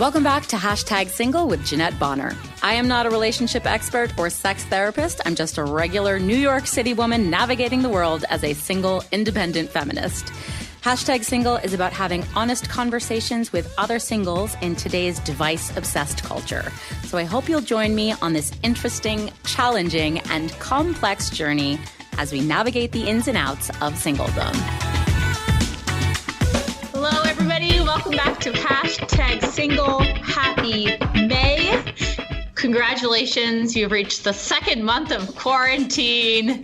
Welcome back to Hashtag Single with Jeanette Bonner. I am not a relationship expert or sex therapist. I'm just a regular New York City woman navigating the world as a single, independent feminist. Hashtag Single is about having honest conversations with other singles in today's device-obsessed culture. So I hope you'll join me on this interesting, challenging, and complex journey as we navigate the ins and outs of singledom. Hello, everybody. Welcome back to Hashtag Single. Happy May. Congratulations. You've reached the second month of quarantine.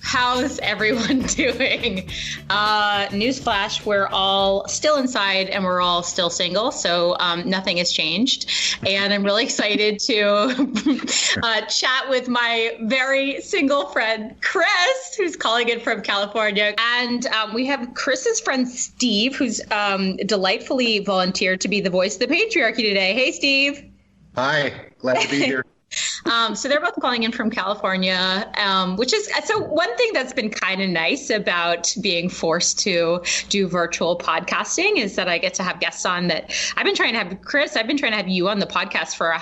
How's everyone doing? Newsflash, we're all still inside and we're all still single, so nothing has changed. And I'm really excited to chat with my very single friend, Chris, who's calling in from California. And we have Chris's friend, Steve, who's delightfully volunteered to be the voice of the patriarchy today. Hey, Steve. Hi, glad to be here. So they're both calling in from California, which is so one thing that's been kind of nice about being forced to do virtual podcasting is that I get to have guests on that I've been trying to have. Chris, I've been trying to have you on the podcast for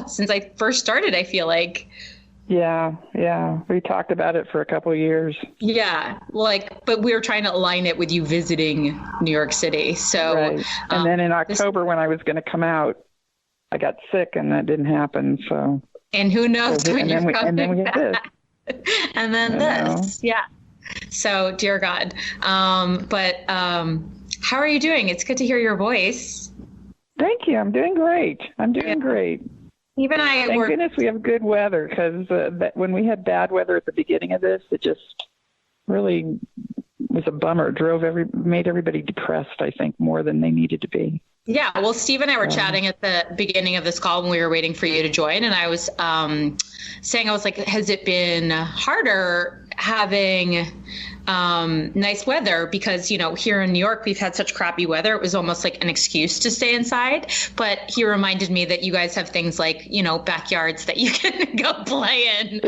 since I first started, I feel like. Yeah. We talked about it for a couple of years. Yeah. But we were trying to align it with you visiting New York City. So, right. And then in October when I was going to come out, I got sick and that didn't happen. So, and who knows when you're coming and then we back. Did. And then this, yeah. So, dear God. But how are you doing? It's good to hear your voice. Thank you. I'm doing great. Great. Even Thank goodness we have good weather because when we had bad weather at the beginning of this, it just really was a bummer. Made everybody depressed, I think, more than they needed to be. Yeah, well, Steve and I were chatting at the beginning of this call when we were waiting for you to join. And I was saying, I was like, has it been harder having nice weather? Because, here in New York, we've had such crappy weather. It was almost like an excuse to stay inside. But he reminded me that you guys have things like, backyards that you can go play in.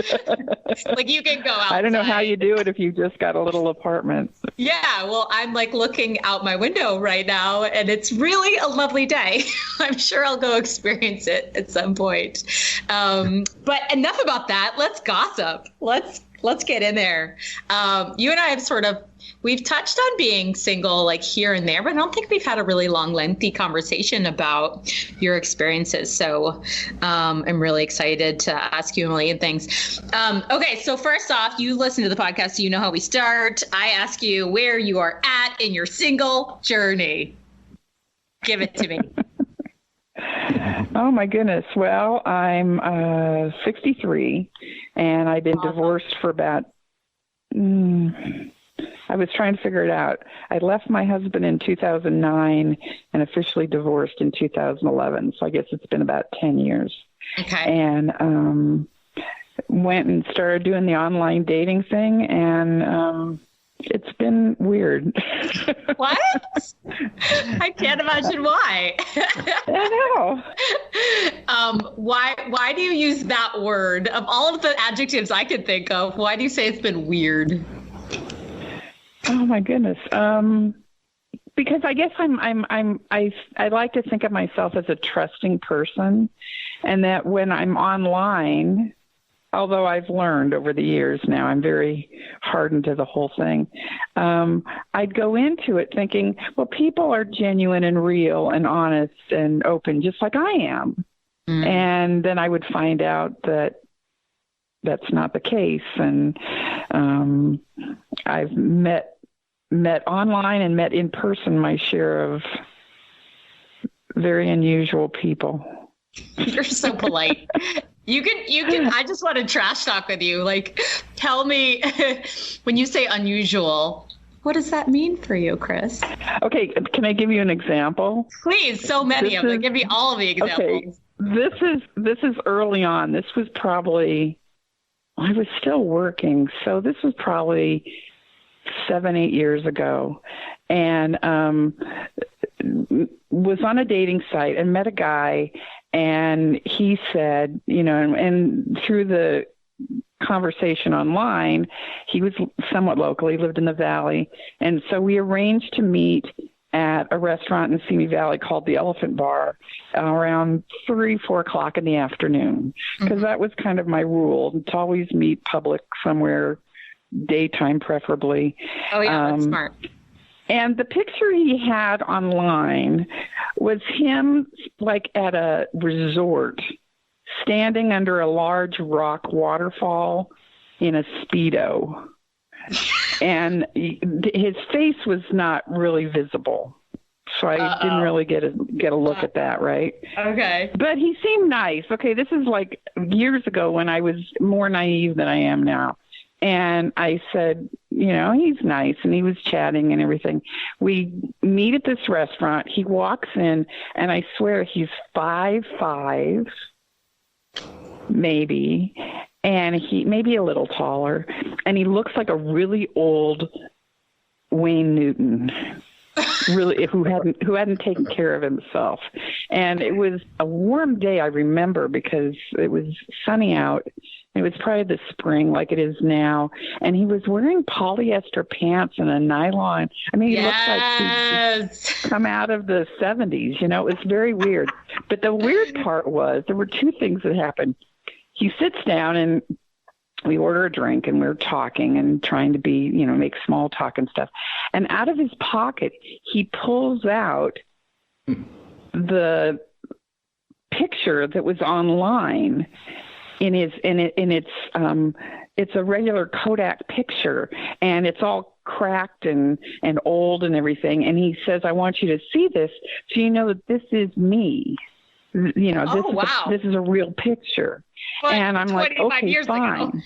Like you can go outside. I don't know how you do it if you just got a little apartment. Yeah, well, I'm looking out my window right now and it's really a lovely day. I'm sure I'll go experience it at some point. But enough about that. Let's gossip. Let's get in there. You and I have we've touched on being single here and there, but I don't think we've had a really long, lengthy conversation about your experiences. So I'm really excited to ask you a million things. Okay, so first off, you listen to the podcast, so you know how we start. I ask you where you are at in your single journey. Give it to me. Oh, my goodness. Well, I'm 63, and I've been divorced for about, I was trying to figure it out. I left my husband in 2009 and officially divorced in 2011. So I guess it's been about 10 years. Okay. And went and started doing the online dating thing, and it's been weird. What? I can't imagine why. I know. Why do you use that word? Of all of the adjectives I could think of, why do you say it's been weird? Oh my goodness. Because I guess I like to think of myself as a trusting person, and that when I'm online, although I've learned over the years now, I'm very hardened to the whole thing. I'd go into it thinking, well, people are genuine and real and honest and open, just like I am. Mm. And then I would find out that that's not the case. And I've met online and met in person my share of very unusual people. You're so polite. You can, I just want to trash talk with you. Tell me, when you say unusual, what does that mean for you, Chris? Okay. Can I give you an example? Please. So many of them. Give me all of the examples. Okay. This is early on. This was probably, I was still working. So this was probably 7-8 years ago. And, was on a dating site and met a guy, and he said, and through the conversation online, he was somewhat local. He lived in the Valley. And so we arranged to meet at a restaurant in Simi Valley called the Elephant Bar around 3, 4 o'clock in the afternoon, because that was kind of my rule, to always meet public somewhere, daytime preferably. Oh, yeah, that's smart. And the picture he had online was him like at a resort, standing under a large rock waterfall in a Speedo. And his face was not really visible. So I didn't really get a look at that, right? Okay. But he seemed nice. Okay, this is like years ago when I was more naive than I am now. And I said, he's nice. And he was chatting and everything. We meet at this restaurant. He walks in, and I swear he's 5'5", maybe. And he maybe a little taller. And he looks like a really old Wayne Newton, really, who hadn't taken care of himself. And it was a warm day, I remember, because it was sunny out. It was probably the spring like it is now. And he was wearing polyester pants and a nylon. I mean, he looked like he'd come out of the 70s. It was very weird. But the weird part was there were two things that happened. He sits down and we order a drink, and we're talking and trying to be, make small talk and stuff. And out of his pocket, he pulls out the picture that was online it's a regular Kodak picture, and it's all cracked and old and everything. And he says, I want you to see this so you know that this is me. This is a real picture. But and I'm like, okay, fine. Ago.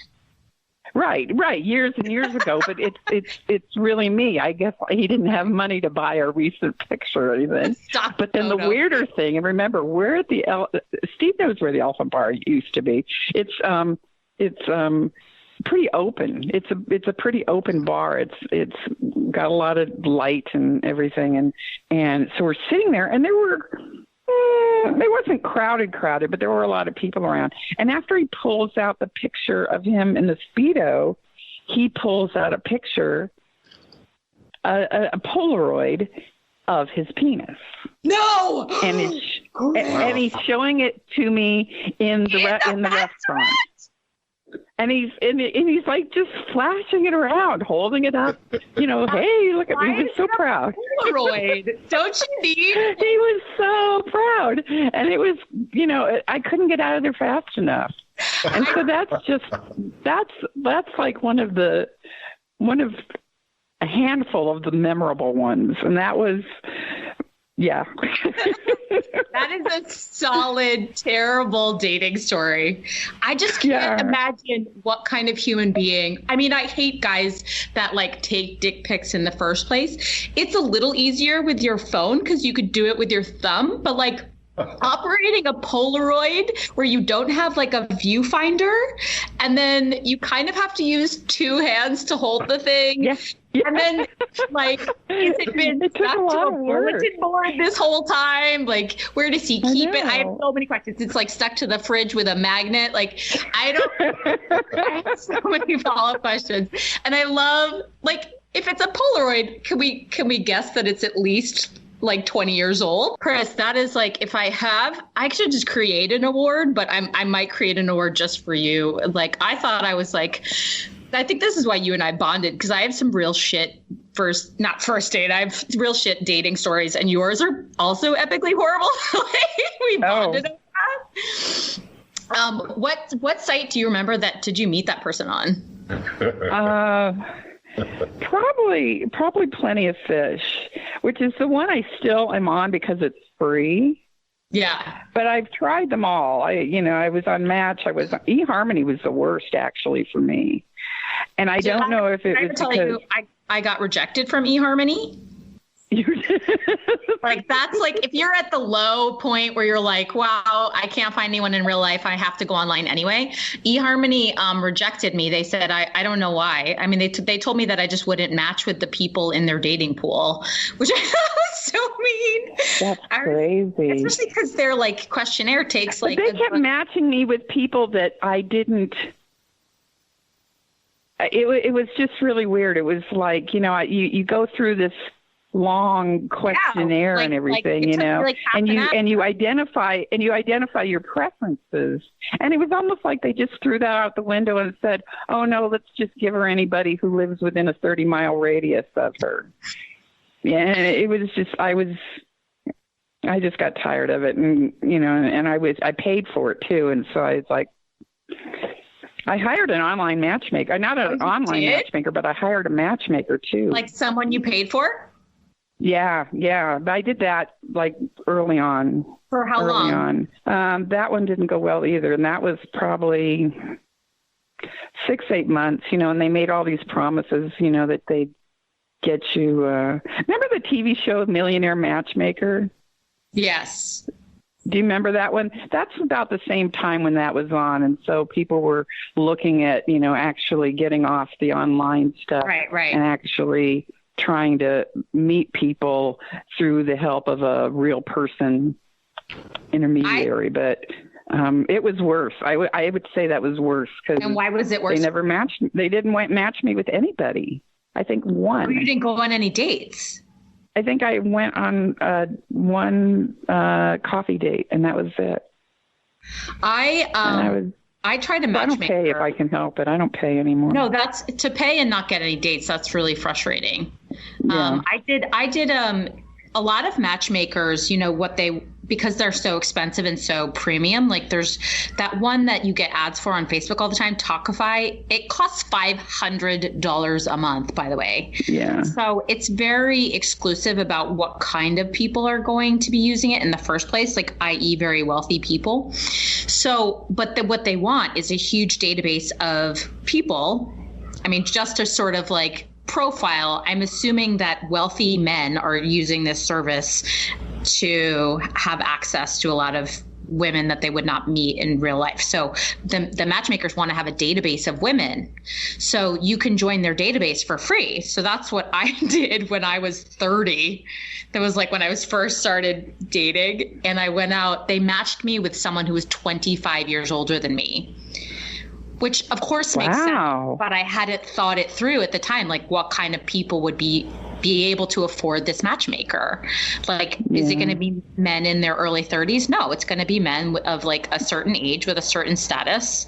Right, years and years ago, but it's really me. I guess he didn't have money to buy a recent picture or anything. But then the weirder thing, and remember, we're at Steve knows where the Elephant Bar used to be. It's pretty open. It's a pretty open bar. It's got a lot of light and everything, and so we're sitting there, and it wasn't crowded, but there were a lot of people around. And after he pulls out the picture of him in the Speedo, he pulls out a picture, a Polaroid of his penis. No! And he's showing it to me in the restaurant. And he's like just flashing it around, holding it up. Hey, look at me. He was so proud. Polaroid. Don't you need? He was so proud. And it was, I couldn't get out of there fast enough. And so that's like one of a handful of the memorable ones. And that was, yeah. That is a solid, terrible dating story. I just can't imagine what kind of human being. I mean, I hate guys that take dick pics in the first place. It's a little easier with your phone because you could do it with your thumb, but operating a Polaroid where you don't have a viewfinder, and then you kind of have to use two hands to hold the thing. Yeah. And then, has it been stuck to a bulletin board this whole time? Where does he keep it? I have so many questions. It's stuck to the fridge with a magnet. I have so many follow-up questions. And I love, if it's a Polaroid, can we guess that it's at least 20 years old? Chris, that is I should just create an award, but I might create an award just for you. I thought I was I think this is why you and I bonded, because I have some real shit not first date. I have real shit dating stories, and yours are also epically horrible. We bonded over that. What site do you remember did you meet that person on? Probably Plenty of Fish, which is the one I still am on because it's free. Yeah. But I've tried them all. I was on Match. eHarmony was the worst actually for me. And I don't know if it was because I got rejected from eHarmony. That's if you're at the low point where you're wow, I can't find anyone in real life, I have to go online anyway. eHarmony rejected me. They said I don't know why. I mean, they told me that I just wouldn't match with the people in their dating pool, which I thought was so mean. That's crazy. Especially because their questionnaire takes they kept matching me with people that I didn't. It was just really weird. It was you go through this long questionnaire and everything, and you identify your preferences. And it was almost like they just threw that out the window and said, "Oh no, let's just give her anybody who lives within a 30-mile radius of her." Yeah, and it was just I just got tired of it, and I paid for it too, and so I was like, I hired an online matchmaker, not an online matchmaker, but I hired a matchmaker too. Like someone you paid for? Yeah. I did that like early on. For how long? That one didn't go well either, and that was probably 6-8 months. And they made all these promises, that they'd get you. Remember the TV show Millionaire Matchmaker? Yes. Do you remember that one? That's about the same time when that was on. And so people were looking at, actually getting off the online stuff. Right. And actually trying to meet people through the help of a real person intermediary. But it was worse. I would say that was worse. And why was it worse? They didn't match me with anybody. I think one. Oh, you didn't go on any dates? I think I went on one coffee date, and that was it. I tried to matchmake. I don't pay if I can help it. I don't pay anymore. No, that's to pay and not get any dates. That's really frustrating. Yeah. I did a lot of matchmakers, because they're so expensive and so premium, like there's that one that you get ads for on Facebook all the time, Talkify. It costs $500 a month, by the way. Yeah. So it's very exclusive about what kind of people are going to be using it in the first place, like i.e. very wealthy people. So, but what they want is a huge database of people. I mean, just to sort of like profile, I'm assuming that wealthy men are using this service to have access to a lot of women that they would not meet in real life. So the matchmakers want to have a database of women. So you can join their database for free. So that's what I did when I was 30. That was like when I was first started dating, and I went out, they matched me with someone who was 25 years older than me. Which of course makes sense, but I hadn't thought it through at the time, like what kind of people would be able to afford this matchmaker. Like, is it going to be men in their early 30s? No, it's going to be men of like a certain age with a certain status.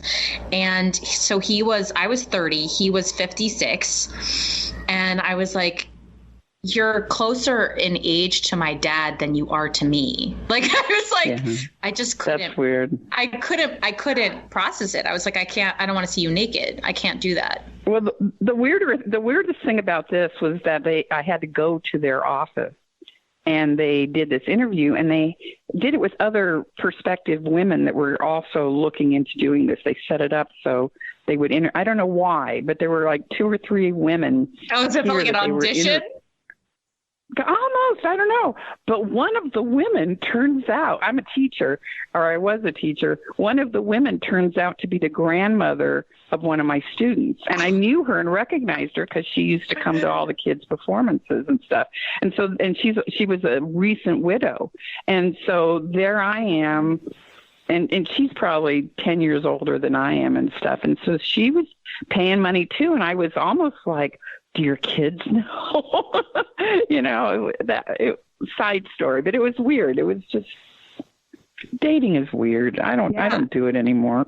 And so I was 30, he was 56. And I was like, you're closer in age to my dad than you are to me. Like, I was like, I just couldn't. That's weird. I couldn't process it. I was like, I don't want to see you naked. I can't do that. Well, the weirdest thing about this was that I had to go to their office, and they did this interview, and they did it with other prospective women that were also looking into doing this. They set it up so they would I don't know why, but there were like 2 or 3 women. Oh, is it like an audition? Almost, I don't know. But one of the women turns out, I'm a teacher, or I was a teacher. One of the women turns out to be the grandmother of one of my students. And I knew her and recognized her because she used to come to all the kids' performances and stuff. And she was a recent widow. And so there I am. And she's probably 10 years older than I am and stuff. And so she was paying money too. And I was almost like, do your kids know? Side story, but it was weird. It was just, dating is weird. I don't do it anymore.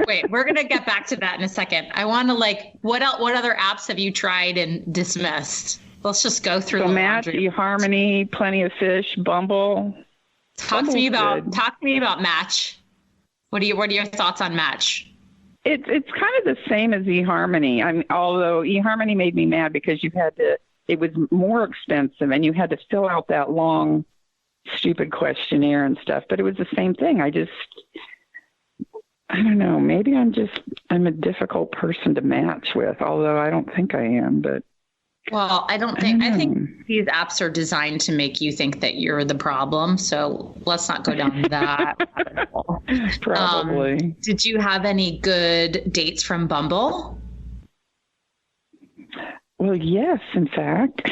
Wait, we're going to get back to that in a second. I want to what other apps have you tried and dismissed? Let's just go through the Match, eHarmony, Plenty of Fish, Bumble. Talk to me about Match. What are your thoughts on Match? It's kind of the same as eHarmony. Although eHarmony made me mad because it was more expensive and you had to fill out that long, stupid questionnaire and stuff. But it was the same thing. I don't know. Maybe I'm a difficult person to match with, although I don't think I am. But well, I think these apps are designed to make you think that you're the problem. So let's not go down that. Probably. Did you have any good dates from Bumble? Well, yes, in fact.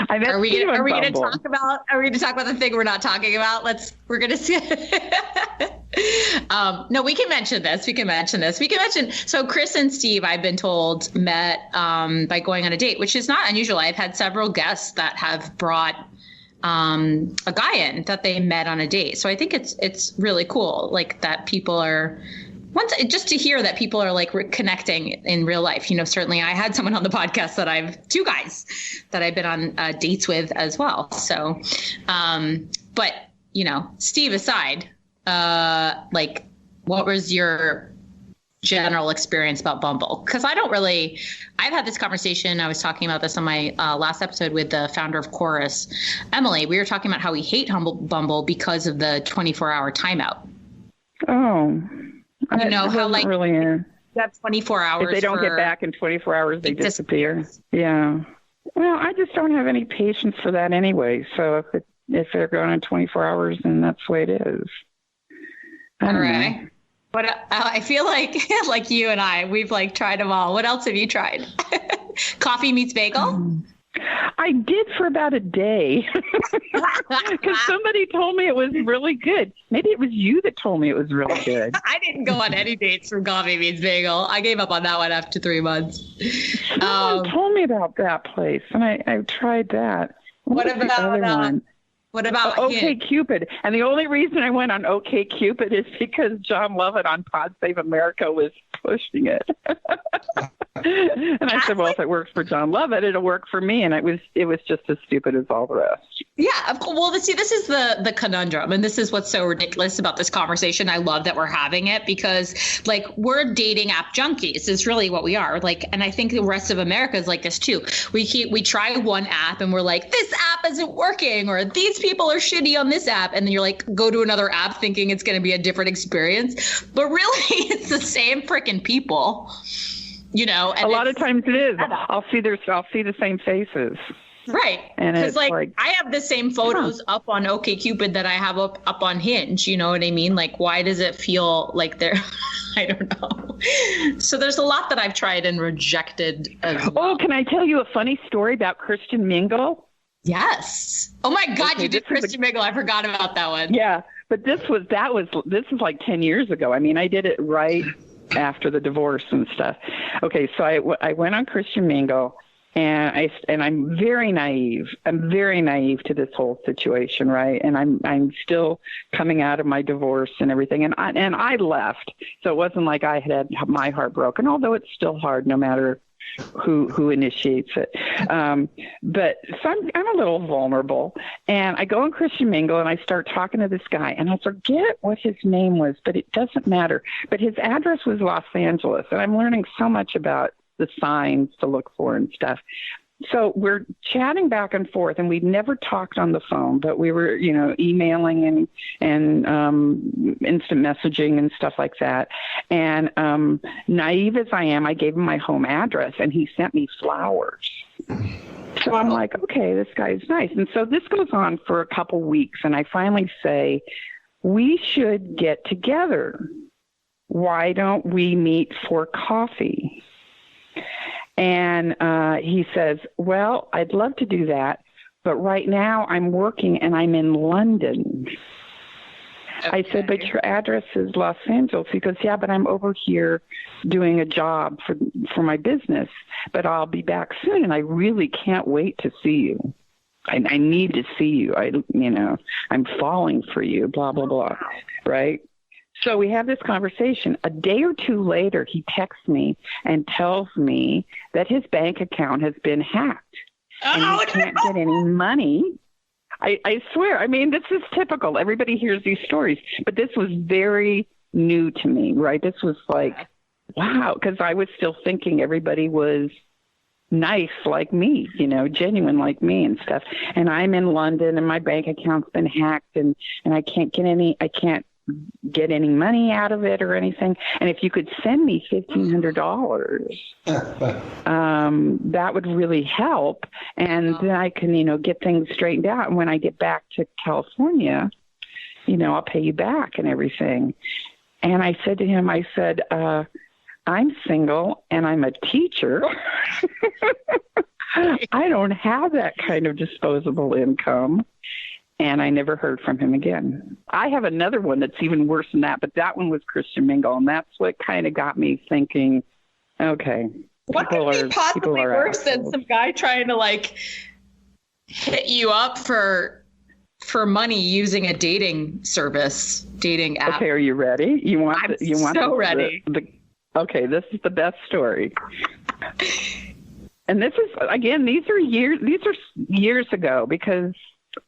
Are we going to talk about the thing we're not talking about? We're going to see. No, we can mention this. So Chris and Steve, I've been told, met by going on a date, which is not unusual. I've had several guests that have brought a guy in that they met on a date. So I think it's really cool, like that people are just to hear that people are like connecting in real life. Certainly I had someone on the podcast that two guys that I've been on dates with as well. So, but Steve aside, like what was your general experience about Bumble? Because I've had this conversation. I was talking about this on my last episode with the founder of Chorus, Emily. We were talking about how we hate Bumble because of the 24-hour timeout. Oh, how like really that's 24 hours. If they don't get back in 24 hours, they disappear. Yeah. Well, I just don't have any patience for that anyway. So if they're going on 24 hours, then that's the way it is. All right. Know. But I feel like you and we've like tried them all. What else have you tried? Coffee meets bagel? I did for about a day because somebody told me it was really good. Maybe it was you that told me it was really good. I didn't go on any dates from Coffee Meets Bagel. I gave up on that one after 3 months. Someone told me about that place, and I tried that. What about OkCupid? And the only reason I went on OkCupid is because John Lovett on Pod Save America was pushing it. And I said, well, if it works for John Lovett, it'll work for me. And it was just as stupid as all the rest. Yeah, of course. Well, see, this is the conundrum, and this is what's so ridiculous about this conversation. I love that we're having it because, like, we're dating app junkies. Is really what we are. Like, and I think the rest of America is like this too. We try one app and we're like, this app isn't working, or these people are shitty on this app, and then you're like, go to another app thinking it's going to be a different experience, but really, it's the same freaking people. And a lot of times it is. I'll see the same faces. Right. And it's like I have the same photos up on OkCupid that I have up on Hinge. You know what I mean? Like, why does it feel like they're, I don't know. So there's a lot that I've tried and rejected as well. Oh, can I tell you a funny story about Christian Mingle? Yes. Oh my God, okay, you did Christian Mingle. I forgot about that one. Yeah. But this was like 10 years ago. I mean, I did it right after the divorce and stuff. Okay, so I went on Christian Mingle, and I'm very naive. I'm very naive to this whole situation, right? And I'm still coming out of my divorce and everything. And I left, so it wasn't like I had my heart broken. Although it's still hard, no matter who initiates it. But so I'm a little vulnerable, and I go on Christian Mingle and I start talking to this guy, and I forget what his name was, but it doesn't matter. But his address was Los Angeles, and I'm learning so much about the signs to look for and stuff. So we're chatting back and forth, and we'd never talked on the phone, but we were, emailing and instant messaging and stuff like that. And naive as I am, I gave him my home address, and he sent me flowers. So I'm like, okay, this guy's nice. And so this goes on for a couple weeks, and I finally say, we should get together. Why don't we meet for coffee? And he says, well, I'd love to do that, but right now I'm working and I'm in London. Okay. I said, but your address is Los Angeles. He goes, yeah, but I'm over here doing a job for my business, but I'll be back soon, and I really can't wait to see you. I need to see you. I'm falling for you, blah, blah, blah, right? So we have this conversation. A day or two later, he texts me and tells me that his bank account has been hacked and he can't get any money. I swear. I mean, this is typical. Everybody hears these stories, but this was very new to me, right? This was like, wow, because I was still thinking everybody was nice like me, genuine like me and stuff. And I'm in London and my bank account's been hacked and I can't get any money out of it or anything. And if you could send me $1,500, that would really help. And then I can, get things straightened out. And when I get back to California, I'll pay you back and everything. And I said to him, I'm single and I'm a teacher. I don't have that kind of disposable income. And I never heard from him again. I have another one that's even worse than that, but that one was Christian Mingle, and that's what kind of got me thinking, okay. What could be possibly worse than some guy trying to like hit you up for money using a dating app? Okay, are you ready? Ready. Okay, this is the best story. And this is, again, these are years ago, because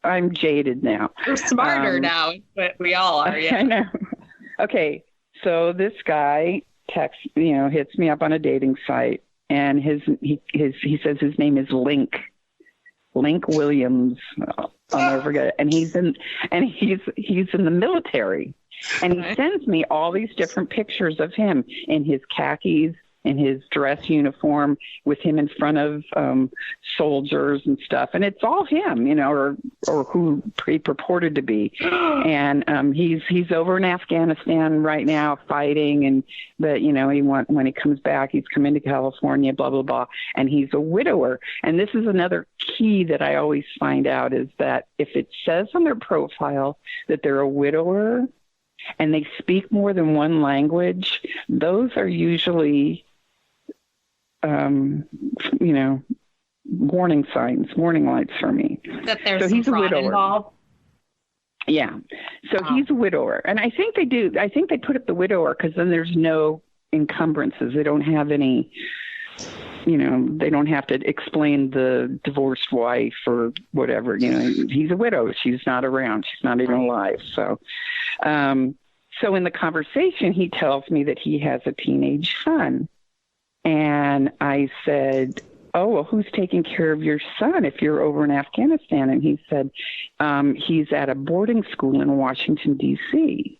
I'm jaded now. We're smarter now, but we all are. Yeah, I know. Okay, so this guy hits me up on a dating site, and he says his name is Link Williams. I'll never forget it. And he's in the military, and he sends me all these different pictures of him in his khakis, in his dress uniform, with him in front of soldiers and stuff. And it's all him, or who he purported to be. And he's over in Afghanistan right now fighting. But when he comes back, he's coming to California, blah, blah, blah. And he's a widower. And this is another key that I always find out, is that if it says on their profile that they're a widower and they speak more than one language, those are usually warning signs, warning lights for me. That there's some fraud involved. Yeah. So he's a widower. And I think they do. I think they put up the widower because then there's no encumbrances. They don't have any, they don't have to explain the divorced wife or whatever. He's a widow. She's not around. She's not even alive. So in the conversation, he tells me that he has a teenage son. And I said, oh, well, who's taking care of your son if you're over in Afghanistan? And he said, he's at a boarding school in Washington, D.C.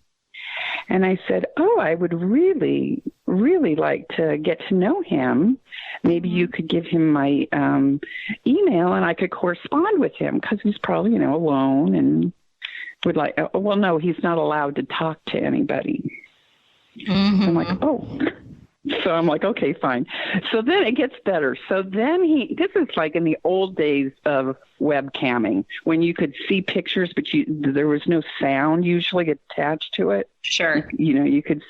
And I said, oh, I would really, really like to get to know him. Maybe you could give him my email and I could correspond with him, because he's probably, alone and would like, well, no, he's not allowed to talk to anybody. Mm-hmm. I'm like, oh. So I'm like, okay, fine. So then it gets better. So then this is like in the old days of webcamming, when you could see pictures, but there was no sound usually attached to it. Sure. You could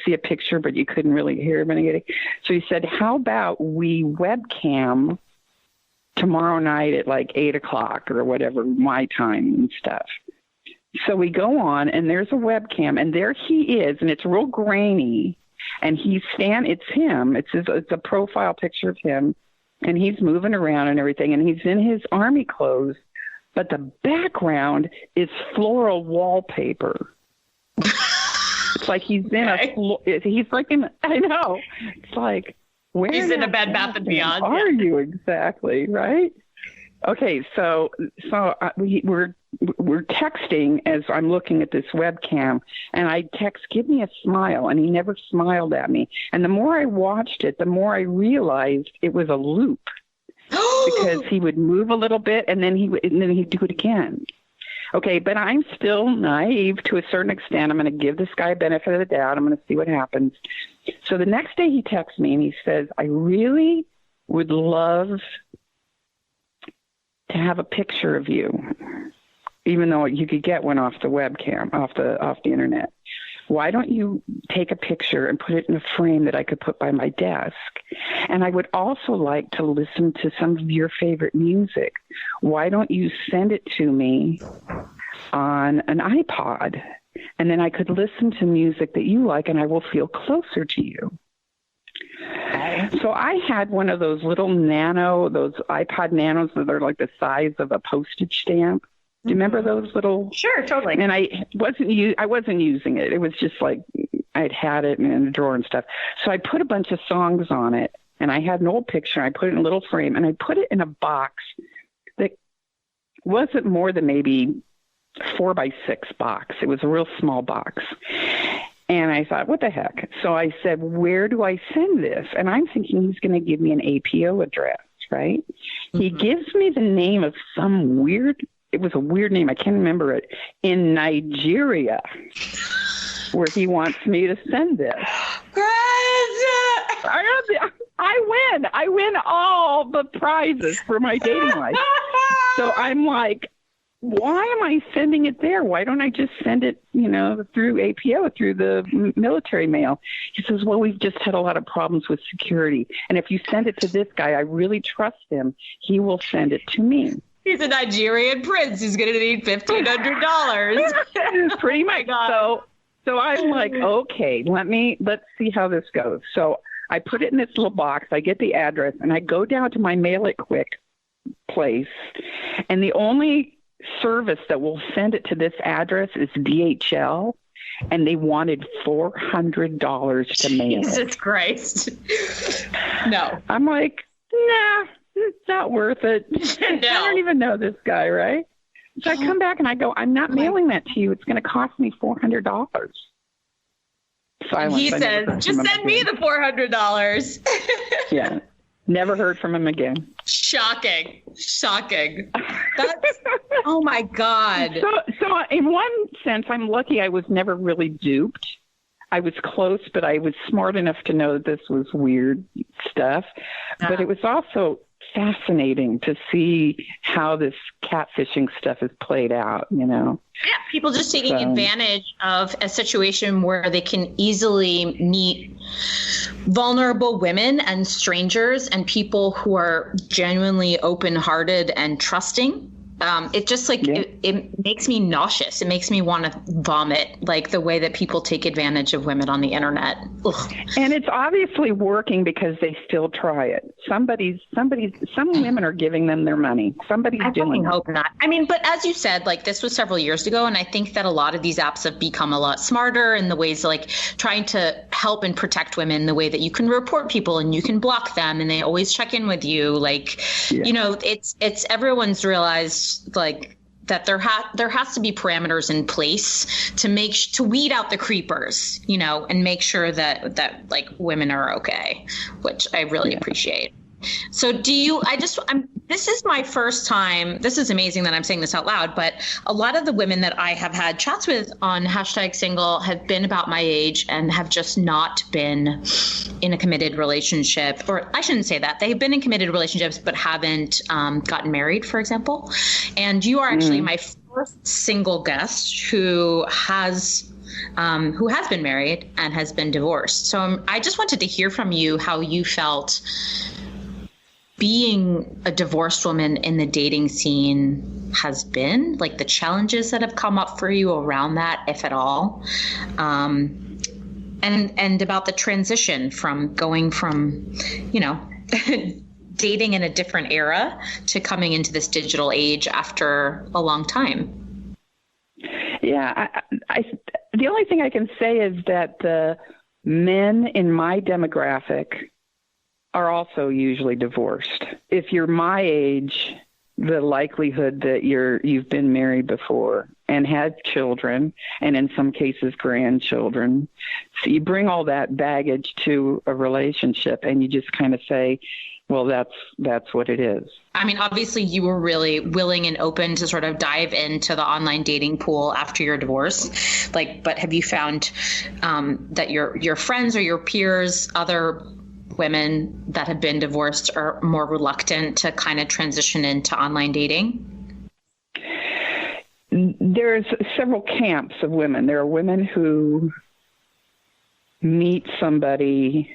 see a picture, but you couldn't really hear anything. So he said, how about we webcam tomorrow night at like 8:00 or whatever, my time and stuff. So we go on, and there's a webcam, and there he is, and it's real grainy. And it's him. It's a profile picture of him, and he's moving around and everything, and he's in his army clothes, but the background is floral wallpaper. It's like he's in he's like in, I know. It's like, where he's in a Bed Bath & Beyond. Are you exactly, right? Okay, so we're texting as I'm looking at this webcam, and I text, give me a smile, and he never smiled at me. And the more I watched it, the more I realized it was a loop, because he would move a little bit, and then he'd do it again. Okay, but I'm still naive to a certain extent. I'm going to give this guy a benefit of the doubt. I'm going to see what happens. So the next day he texts me, and he says, I really would love to have a picture of you, even though you could get one off the webcam, off the internet. Why don't you take a picture and put it in a frame that I could put by my desk? And I would also like to listen to some of your favorite music. Why don't you send it to me on an iPod? And then I could listen to music that you like, and I will feel closer to you. So I had one of those little those iPod Nanos that are like the size of a postage stamp. Do you remember those little? Sure, totally. And I wasn't using it. It was just like I'd had it in a drawer and stuff. So I put a bunch of songs on it, and I had an old picture. I put it in a little frame, and I put it in a box that wasn't more than maybe 4x6 box. It was a real small box. And I thought, what the heck? So I said, where do I send this? And I'm thinking he's going to give me an APO address, right? Mm-hmm. He gives me the name of some it was a weird name, I can't remember it, in Nigeria, where he wants me to send this. Great! I win all the prizes for my dating life. So I'm like, why am I sending it there? Why don't I just send it, through APO, through the military mail? He says, well, we've just had a lot of problems with security. And if you send it to this guy, I really trust him. He will send it to me. He's a Nigerian prince. He's going to need $1,500. Pretty much. So I'm like, okay, let's see how this goes. So I put it in this little box. I get the address, and I go down to my Mail It Quick place, and the only service that will send it to this address is DHL, and they wanted $400 to mail it. Jesus Christ. No. I'm like, nah, it's not worth it. No. I don't even know this guy, right? So I come back and I go, I'm not mailing that to you. It's going to cost me $400. Silence. He says, just send me the $400. Yeah. Never heard from him again. Shocking. That's, oh my God. So in one sense, I'm lucky I was never really duped. I was close, but I was smart enough to know that this was weird stuff. But it was also fascinating to see how this catfishing stuff is played out, Yeah, people just taking advantage of a situation where they can easily meet vulnerable women and strangers and people who are genuinely open-hearted and trusting. It just it makes me nauseous. It makes me want to vomit, like the way that people take advantage of women on the internet. Ugh. And it's obviously working because they still try it. Some women are giving them their money. Somebody's doing it. I hope not. I mean, but as you said, like this was several years ago. And I think that a lot of these apps have become a lot smarter in the ways like trying to help and protect women, the way that you can report people and you can block them and they always check in with you. Like, it's everyone's realized like that there has to be parameters in place to weed out the creepers, and make sure that like women are okay, which I really appreciate. So this is my first time. This is amazing that I'm saying this out loud, but a lot of the women that I have had chats with on #single have been about my age and have just not been in a committed relationship, or I shouldn't say that. They've been in committed relationships, but haven't gotten married, for example. And you are actually my first single guest who has been married and has been divorced. So I just wanted to hear from you how you felt being a divorced woman in the dating scene has been, like the challenges that have come up for you around that, if at all, and about the transition from going from, dating in a different era to coming into this digital age after a long time. Yeah, the only thing I can say is that the men in my demographic are also usually divorced. If you're my age, the likelihood that you've been married before and had children, and in some cases grandchildren, so you bring all that baggage to a relationship and you just kind of say, well, that's what it is. I mean, obviously you were really willing and open to sort of dive into the online dating pool after your divorce. But have you found that your friends or your peers, other women that have been divorced, are more reluctant to kind of transition into online dating? There's several camps of women. There are women who meet somebody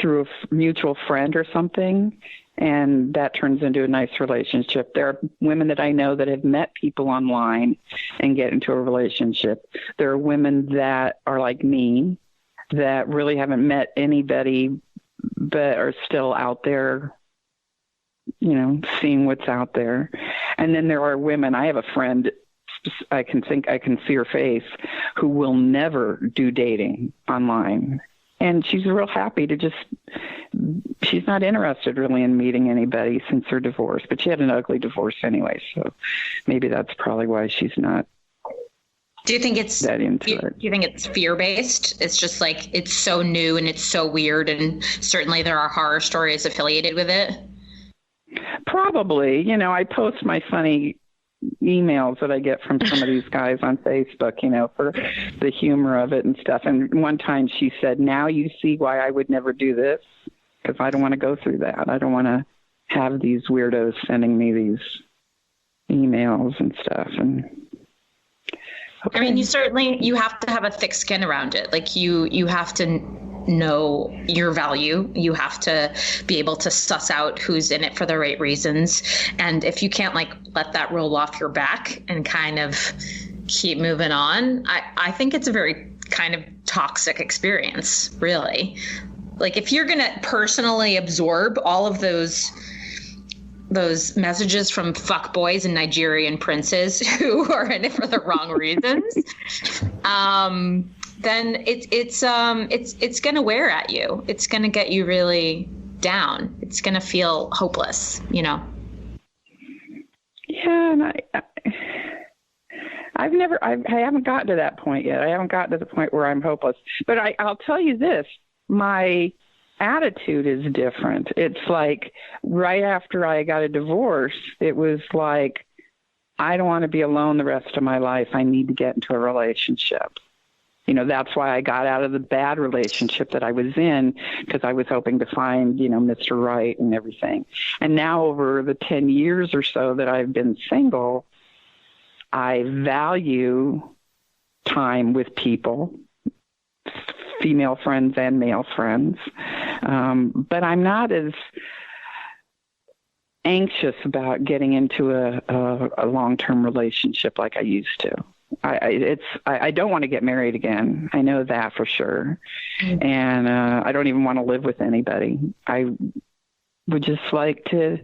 through a mutual friend or something, and that turns into a nice relationship. There are women that I know that have met people online and get into a relationship. There are women that are like me, that really haven't met anybody but are still out there, seeing what's out there. And then there are women, I have a friend, I can see her face, who will never do dating online. And she's real happy she's not interested really in meeting anybody since her divorce, but she had an ugly divorce anyway. So maybe that's probably why she's not. Do you think it's that into it? Do you think it's fear-based? It's just like it's so new and it's so weird, and certainly there are horror stories affiliated with it. Probably. I post my funny emails that I get from some of these guys on Facebook, you know, for the humor of it and stuff. And one time she said, "Now you see why I would never do this, because I don't want to go through that. I don't want to have these weirdos sending me these emails and stuff." And I mean, you have to have a thick skin around it. Like you have to know your value. You have to be able to suss out who's in it for the right reasons. And if you can't like let that roll off your back and kind of keep moving on, I think it's a very kind of toxic experience, really. Like if you're going to personally absorb all of those messages from fuckboys and Nigerian princes who are in it for the wrong reasons, then it's going to wear at you. It's going to get you really down. It's going to feel hopeless, you know? Yeah. And I haven't gotten to that point yet. I haven't gotten to the point where I'm hopeless, but I'll tell you this, my attitude is different. It's like right after I got a divorce, it was like, I don't want to be alone the rest of my life. I need to get into a relationship. You know, that's why I got out of the bad relationship that I was in, because I was hoping to find, you know, Mr. Right and everything. And now over the 10 years or so that I've been single, I value time with people, female friends and male friends. But I'm not as anxious about getting into a long-term relationship like I used to. I don't want to get married again. I know that for sure. Mm-hmm. And I don't even want to live with anybody. I would just like to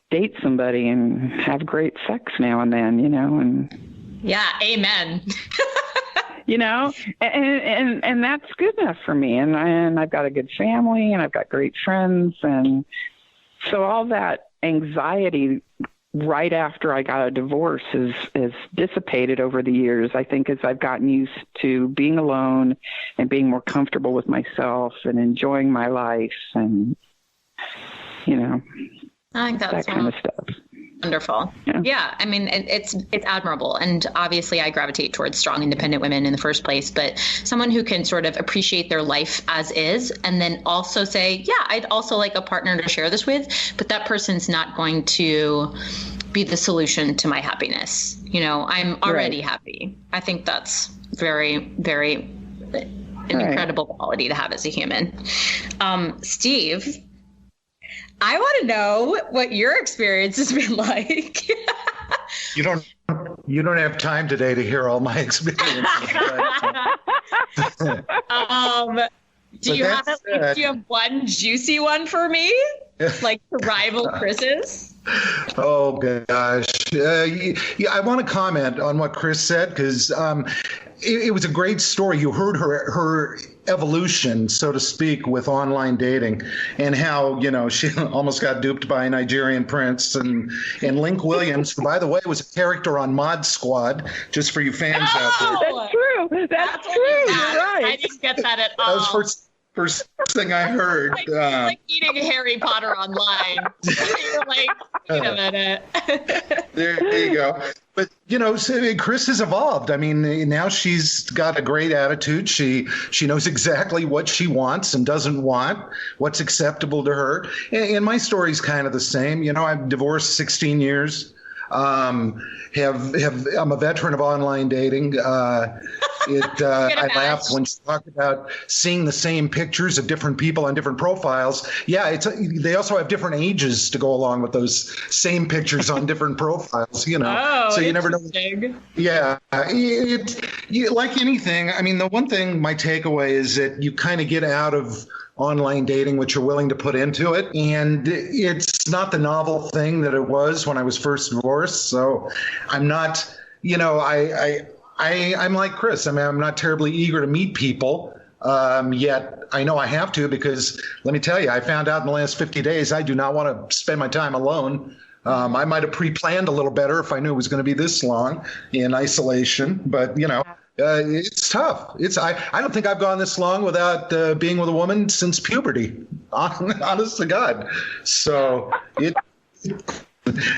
date somebody and have great sex now and then, you know, and yeah, amen. You know, and that's good enough for me. And I've got a good family and I've got great friends. And so all that anxiety right after I got a divorce is dissipated over the years. I think as I've gotten used to being alone and being more comfortable with myself and enjoying my life and, you know, I think that's that kind of stuff. Wonderful. Yeah. I mean, it's admirable. And obviously I gravitate towards strong, independent women in the first place, but someone who can sort of appreciate their life as is, and then also say, yeah, I'd also like a partner to share this with, but that person's not going to be the solution to my happiness. You know, I'm already happy. I think that's very, very an incredible quality to have as a human. Steve, I want to know what your experience has been like. You don't have time today to hear all my experiences. Do you have one juicy one for me? Like to rival Chris's? Oh gosh. Yeah, I want to comment on what Chris said, because it was a great story. You heard her evolution, so to speak, with online dating, and how, you know, she almost got duped by a Nigerian prince, and Link Williams, who, by the way, was a character on Mod Squad, just for you fans out there. That's true. You're right. I didn't get that at all. That was first thing I heard. Like eating Harry Potter online. You're like, wait a minute. There you go. But, you know, Chris has evolved. I mean, now she's got a great attitude. She knows exactly what she wants and doesn't want, what's acceptable to her. And my story's kind of the same. You know, I've divorced 16 years. I'm a veteran of online dating. I laughed when she talked about seeing the same pictures of different people on different profiles. Yeah, they also have different ages to go along with those same pictures on different profiles, you know. So you never know. Yeah, like anything. I mean, the one thing, my takeaway is that you kind of get out of online dating what you're willing to put into it, and it's not the novel thing that it was when I was first divorced. So I'm not, you know, I'm like Chris. I mean, I'm not terribly eager to meet people, yet I know I have to, because let me tell you, I found out in the last 50 days I do not want to spend my time alone. I might have pre-planned a little better if I knew it was going to be this long in isolation, but you know. It's tough. I don't think I've gone this long without being with a woman since puberty. Honest to God. So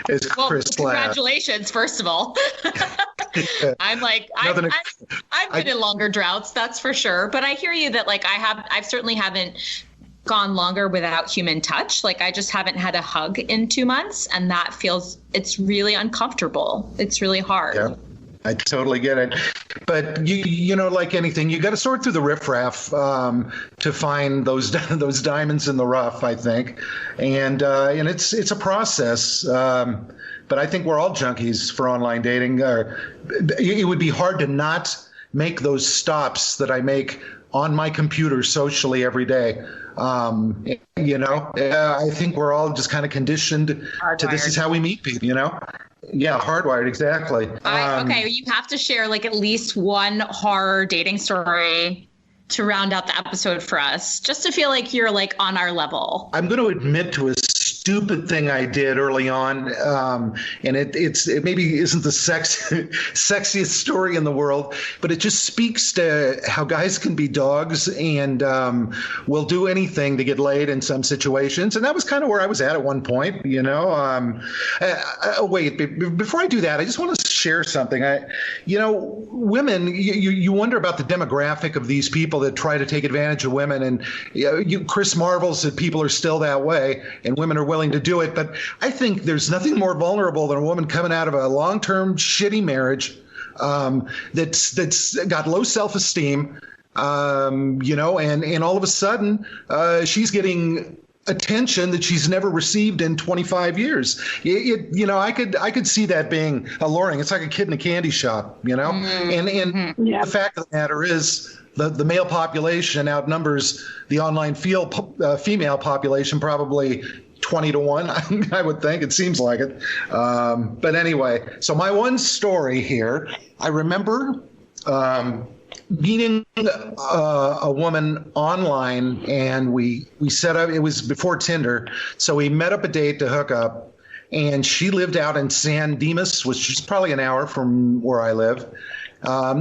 as Chris congratulations, first of all. I'm like, I've been in longer droughts, that's for sure. But I hear you that like I certainly haven't gone longer without human touch. Like I just haven't had a hug in 2 months, and that it's really uncomfortable. It's really hard. Yeah. I totally get it. But you know, like anything, you got to sort through the riffraff to find those diamonds in the rough, I think. And it's a process. But I think we're all junkies for online dating. It would be hard to not make those stops that I make on my computer socially every day. I think we're all just kind of conditioned to this is how we meet people, you know? Yeah, hardwired, exactly. Okay, you have to share like at least one horror dating story to round out the episode for us, just to feel like you're like on our level. I'm going to admit to a stupid thing I did early on, and it maybe isn't the sexiest story in the world, but it just speaks to how guys can be dogs and will do anything to get laid in some situations. And that was kind of where I was at one point, you know. Wait, before I do that, I just want to share something. Women, you wonder about the demographic of these people that try to take advantage of women, and Chris marvels that people are still that way and women are willing to do it. But I think there's nothing more vulnerable than a woman coming out of a long-term shitty marriage that's got low self-esteem, and all of a sudden she's getting attention that she's never received in 25 years. I could see that being alluring. It's like a kid in a candy shop, you know. Mm-hmm. And the fact of the matter is, the male population outnumbers the online female population probably 20 to 1, I would think. It seems like it. But anyway, so my one story here, I remember meeting a woman online, and we set up, it was before Tinder, so we met up a date to hook up, and she lived out in San Dimas, which is probably an hour from where I live.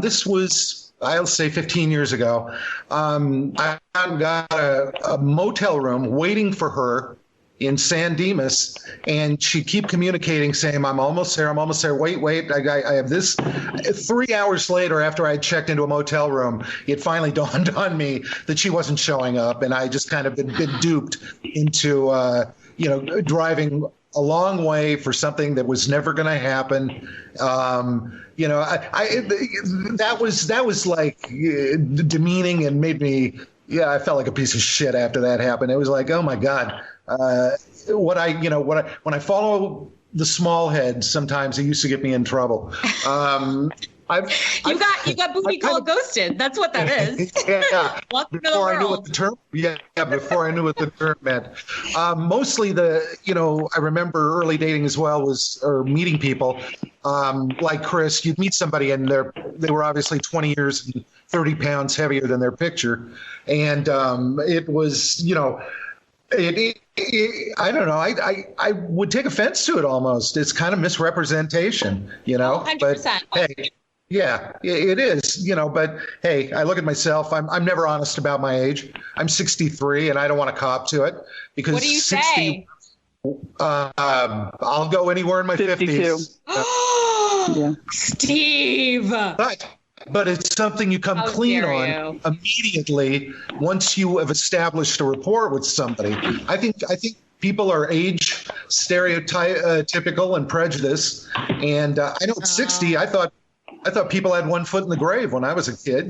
This was, I'll say 15 years ago. I got a motel room waiting for her in San Dimas, and she'd keep communicating, saying, I'm almost there. Wait, I have this. 3 hours later, after I had checked into a motel room, it finally dawned on me that she wasn't showing up, and I just kind of been duped into, driving a long way for something that was never going to happen. That was like demeaning and made me, I felt like a piece of shit after that happened. It was like, oh my God. When I follow the small head, sometimes it used to get me in trouble. You got booty called ghosted. That's what that is. Yeah. Before I knew what the term meant. Mostly I remember early dating as well or meeting people like Chris. You'd meet somebody and they were obviously 20 years and 30 pounds heavier than their picture, and it was I don't know. I would take offense to it almost. It's kind of misrepresentation, 100%. But hey, yeah, it is, but hey, I look at myself. I'm never honest about my age. I'm 63 and I don't want to cop to it because what do you 60, say? I'll go anywhere in my 50s. Yeah. Steve. But it's something you come clean on immediately once you have established a rapport with somebody. I think people are age stereotypical and prejudiced. And I know at 60, I thought people had one foot in the grave when I was a kid.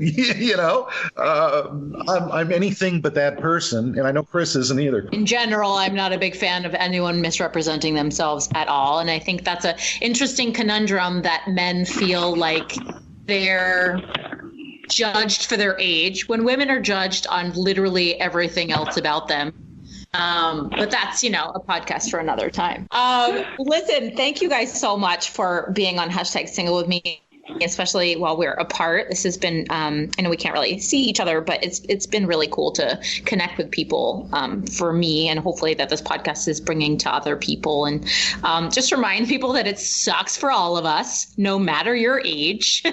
I'm anything but that person, and I know Chris isn't either. In general, I'm not a big fan of anyone misrepresenting themselves at all, and I think that's an interesting conundrum that men feel like they're judged for their age when women are judged on literally everything else about them. But that's, a podcast for another time. Listen, thank you guys so much for being on #single with me, especially while we're apart. This has been, I know we can't really see each other, but it's been really cool to connect with people for me, and hopefully that this podcast is bringing to other people. And just remind people that it sucks for all of us, no matter your age.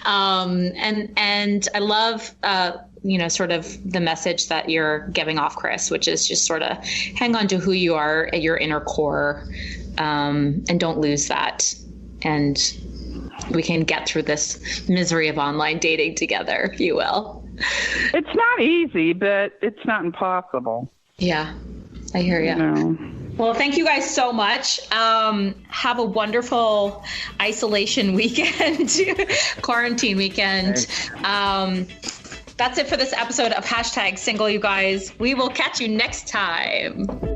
And I love sort of the message that you're giving off, Chris, which is just sort of hang on to who you are at your inner core, and don't lose that. And we can get through this misery of online dating together, if you will. It's not easy, but it's not impossible. Yeah, I hear you. No. Well, thank you guys so much. Have a wonderful isolation weekend, quarantine weekend. That's it for this episode of #Single, you guys. We will catch you next time.